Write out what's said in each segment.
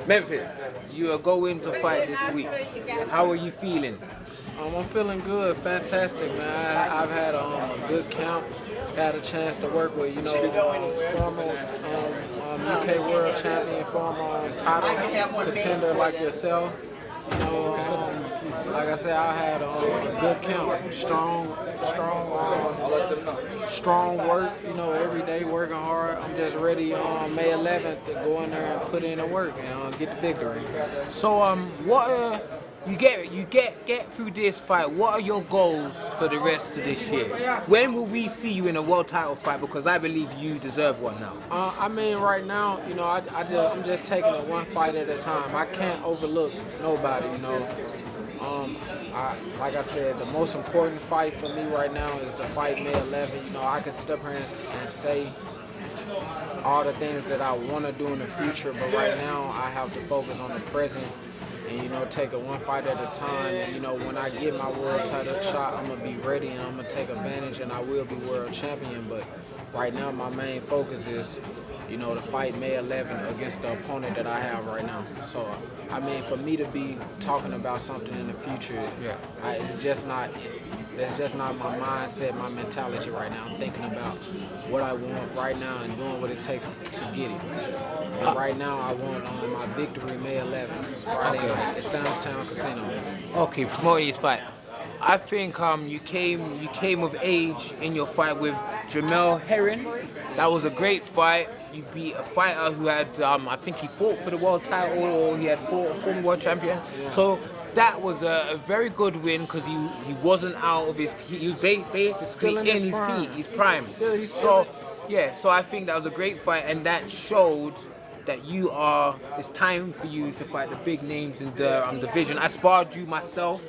Memphis, you are going to fight this week. How are you feeling? I'm feeling good, fantastic, man. I've had a good camp, had a chance to work with, former UK World Champion, former title contender like yourself. Like I said, I had a good camp, strong work. Every day working hard. I'm just ready on May 11th to go in there and put in the work and get the victory. So, you get through this fight. What are your goals for the rest of this year? When will we see you in a world title fight? Because I believe you deserve one now. I mean, right now, I'm just taking it one fight at a time. I can't overlook nobody. Like I said, the most important fight for me right now is the fight May 11th. I can sit up here and say all the things that I want to do in the future, but right now I have to focus on the present and, take it one fight at a time. And, when I get my world title shot, I'm going to be ready and I'm going to take advantage and I will be world champion. But right now my main focus is, to fight May 11th against the opponent that I have right now. So, I mean, for me to be talking about something in the future, it's just not my mindset, my mentality right now. I'm thinking about what I want right now and doing what it takes to get it. And right now, I want my victory May 11th, Friday night at Soundstown Casino. Okay, promoting his fight. I think you came of age in your fight with Jamel Herring. That was a great fight. You beat a fighter who had, I think he fought for the world title or he had fought a former world champion. Yeah. So that was a very good win because he wasn't out of his peak. He was basically in his peak, his prime. So I think that was a great fight and that showed that it's time for you to fight the big names in the division. I sparred you myself,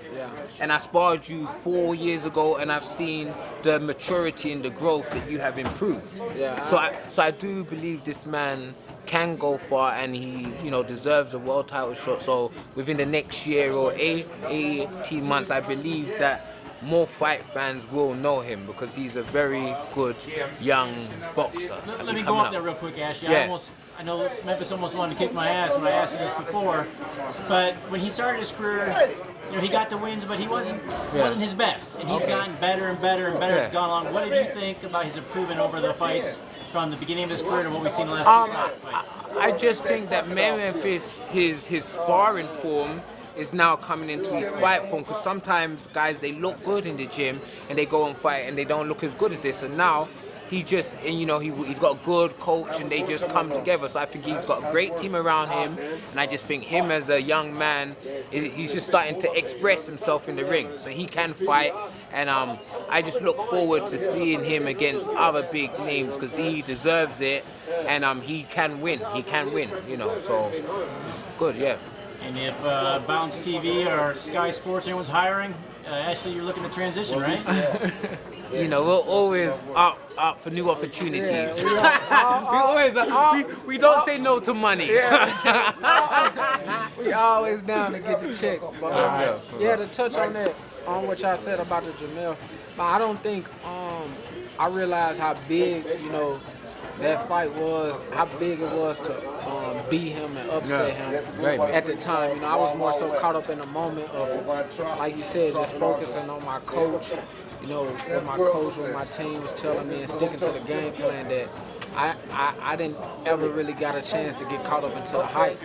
and I sparred you 4 years ago, and I've seen the maturity and the growth that you have improved. Yeah. So I do believe this man can go far, and he deserves a world title shot. So within the next year or 18 months, I believe that more fight fans will know him because he's a very good young boxer. Let me go off there real quick, Ashley. Yeah. I know Memphis almost wanted to kick my ass when I asked him this before, but when he started his career, he got the wins, but he wasn't his best, and he's gotten better and better and better as it's gone along. What did you think about his improvement over the fights from the beginning of his career to what we've seen the last few fights? I just think that Memphis, his sparring form is now coming into his fight form, because sometimes guys, they look good in the gym and they go and fight and they don't look as good as this, and now he's got a good coach and they just come together. So I think he's got a great team around him, and I just think him as a young man, he's just starting to express himself in the ring. So he can fight, and I just look forward to seeing him against other big names because he deserves it, and he can win. He can win, so it's good, yeah. And if Bounce TV or Sky Sports, anyone's hiring, Ashley, you're looking to transition, right? We're always up for new opportunities. We don't say no to money. We always down to get the check. But, to touch on that, on what y'all said about the Jamel, I don't think I realized how big, that fight was, how big it was to beat him and upset him at the time. I was more so caught up in the moment of, like you said, just focusing on my coach, what my coach, what my team was telling me, and sticking to the game plan that I didn't ever really got a chance to get caught up into the hype.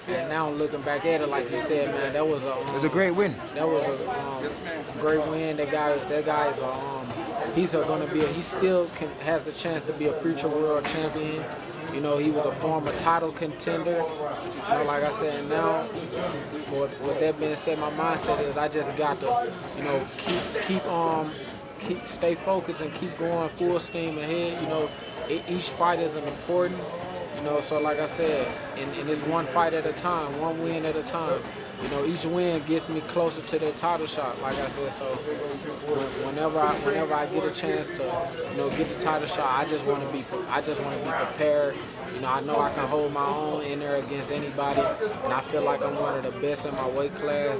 And now looking back at it, like you said, man, that was a great win. That was a great win. That guy is he still has the chance to be a future world champion. He was a former title contender. Like I said, now, with that being said, my mindset is I just got to, stay focused and keep going full steam ahead. Each fight is important. So like I said, and it's one fight at a time, one win at a time. Each win gets me closer to that title shot, like I said. So whenever I get a chance to, get the title shot, I just want to be prepared You know, I know I can hold my own in there against anybody, and I feel like I'm one of the best in my weight class.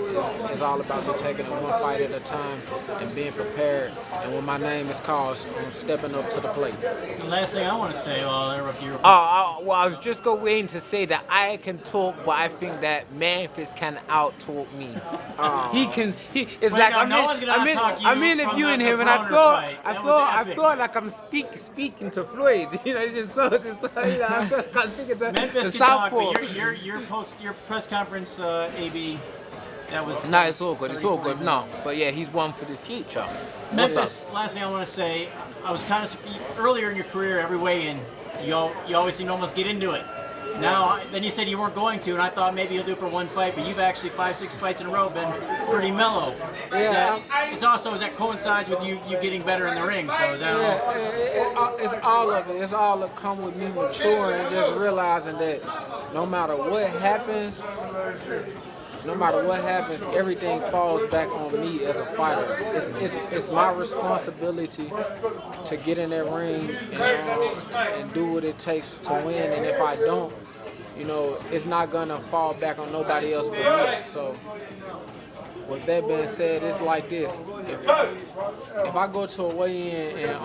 It's all about me taking it one fight at a time and being prepared. And when my name is called, I'm stepping up to the plate. The last thing I want to say, well, I'll interrupt you. Well, I was just going to say that I can talk, but I think that Memphis can out-talk me. It's like I'm interviewing him, and I feel like I'm speaking to Floyd. You know, it's just so you know, I'm speaking to Memphis the can talk, Southpaw. but your press conference, AB, that was. No, it's all good. It's all good. No, but yeah, he's one for the future. Memphis. Last thing I want to say, I was kind of earlier in your career, every weigh-in, you always seem to almost get into it. Now, then you said you weren't going to, and I thought maybe you'll do it for one fight, but you've actually 5-6 fights in a row been pretty mellow. Yeah. Does that coincides with you getting better in the ring? So is that it's all of it. It's all that come with me maturing and just realizing that no matter what happens, everything falls back on me as a fighter. It's my responsibility to get in that ring and do what it takes to win. And if I don't, you know, it's not gonna fall back on nobody else but me. So, with that being said, it's like this: if I go to a weigh-in and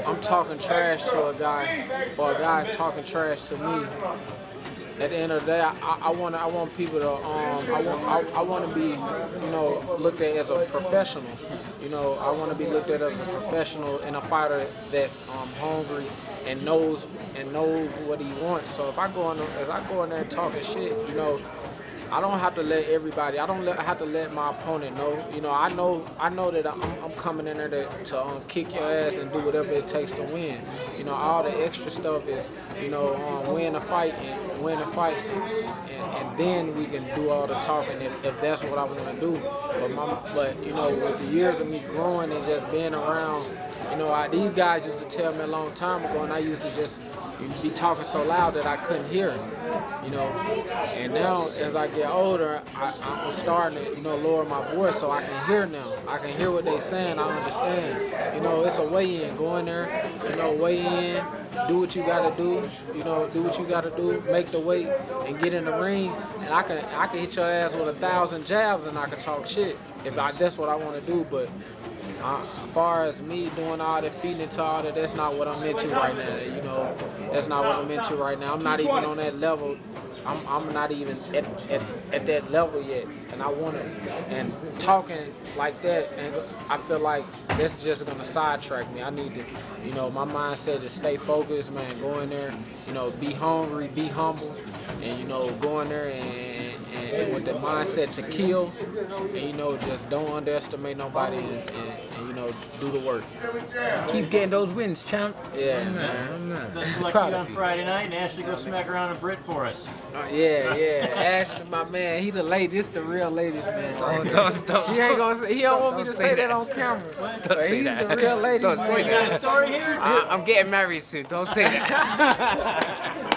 I'm talking trash to a guy, or a guy's talking trash to me, at the end of the day, I want people to I want to be, you know, looked at as a professional. You know, I want to be looked at as a professional and a fighter that's hungry and knows what he wants. So if I go in there and talking shit, you know, I don't have to let everybody. I don't have to let my opponent know. You know, I know that I'm coming in there to kick your ass and do whatever it takes to win. You know, all the extra stuff is, you know, win a fight, and then we can do all the talking if that's what I want to do. But you know, with the years of me growing and just being around, you know, these guys used to tell me a long time ago, and I used to just be talking so loud that I couldn't hear it, you know. And now, as I get older, I'm starting to, you know, lower my voice so I can hear now. I can hear what they're saying. I understand. You know, it's a weigh-in. Go in there, you know, weigh in, do what you got to do. You know, do what you got to do. Make the weight and get in the ring. And I can hit your ass with 1,000 jabs and I can talk shit if that's what I want to do. But as far as me doing all that, feeding into all that, that's not what I'm into right now. You know, that's not what I'm into right now. I'm not even on that level. I'm not even at that level yet. And I want to, and talking like that, and I feel like that's just gonna sidetrack me. I need to, you know, my mindset is stay focused, man. Go in there, you know, be hungry, be humble, and you know, go in there and with the mindset to kill, and you know, just don't underestimate nobody, and you know, do the work. Keep getting those wins, champ. Yeah, man. Let's select you on Friday night, and Ashley go smack around a Brit for us. Yeah. Ashley, my man, he the lady. This the real ladies, man. Don't. He ain't gonna say, he don't want me to say that on camera. But he's the real ladies, man. You got a story here? I'm getting married soon. Don't say that.